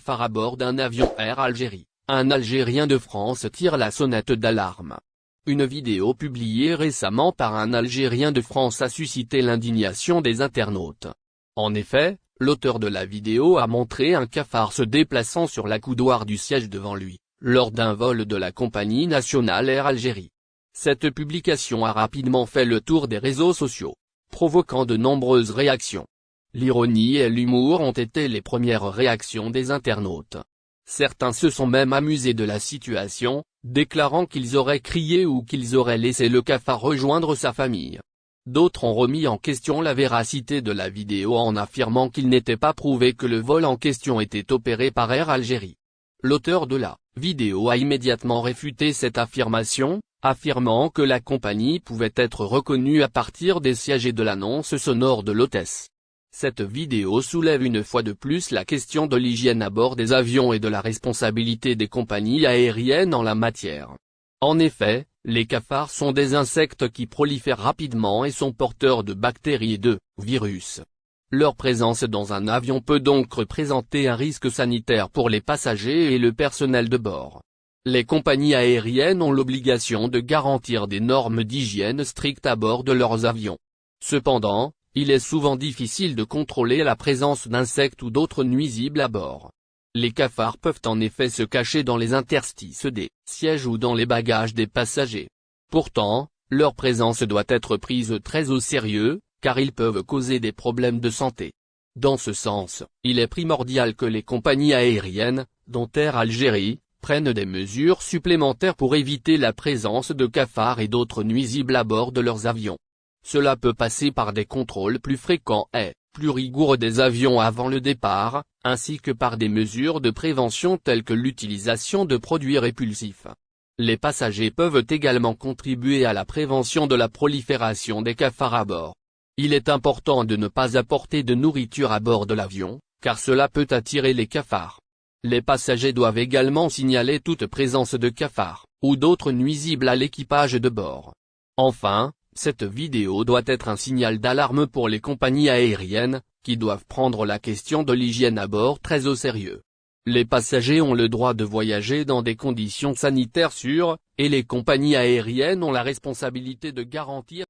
cafards à bord d'un avion Air Algérie. Un Algérien de France tire la sonnette d'alarme. Une vidéo publiée récemment par un Algérien de France a suscité l'indignation des internautes. En effet, l'auteur de la vidéo a montré un cafard se déplaçant sur la coudoir du siège devant lui, lors d'un vol de la compagnie nationale Air Algérie. Cette publication a rapidement fait le tour des réseaux sociaux, provoquant de nombreuses réactions. L'ironie et l'humour ont été les premières réactions des internautes. Certains se sont même amusés de la situation, déclarant qu'ils auraient crié ou qu'ils auraient laissé le cafard rejoindre sa famille. D'autres ont remis en question la véracité de la vidéo en affirmant qu'il n'était pas prouvé que le vol en question était opéré par Air Algérie. L'auteur de la vidéo a immédiatement réfuté cette affirmation, affirmant que la compagnie pouvait être reconnue à partir des sièges et de l'annonce sonore de l'hôtesse. Cette vidéo soulève une fois de plus la question de l'hygiène à bord des avions et de la responsabilité des compagnies aériennes en la matière. En effet, les cafards sont des insectes qui prolifèrent rapidement et sont porteurs de bactéries et de virus. Leur présence dans un avion peut donc représenter un risque sanitaire pour les passagers et le personnel de bord. Les compagnies aériennes ont l'obligation de garantir des normes d'hygiène strictes à bord de leurs avions. Cependant, il est souvent difficile de contrôler la présence d'insectes ou d'autres nuisibles à bord. Les cafards peuvent en effet se cacher dans les interstices des sièges ou dans les bagages des passagers. Pourtant, leur présence doit être prise très au sérieux, car ils peuvent causer des problèmes de santé. Dans ce sens, il est primordial que les compagnies aériennes, dont Air Algérie, prennent des mesures supplémentaires pour éviter la présence de cafards et d'autres nuisibles à bord de leurs avions. Cela peut passer par des contrôles plus fréquents et plus rigoureux des avions avant le départ, ainsi que par des mesures de prévention telles que l'utilisation de produits répulsifs. Les passagers peuvent également contribuer à la prévention de la prolifération des cafards à bord. Il est important de ne pas apporter de nourriture à bord de l'avion, car cela peut attirer les cafards. Les passagers doivent également signaler toute présence de cafards, ou d'autres nuisibles à l'équipage de bord. Enfin, cette vidéo doit être un signal d'alarme pour les compagnies aériennes, qui doivent prendre la question de l'hygiène à bord très au sérieux. Les passagers ont le droit de voyager dans des conditions sanitaires sûres, et les compagnies aériennes ont la responsabilité de garantir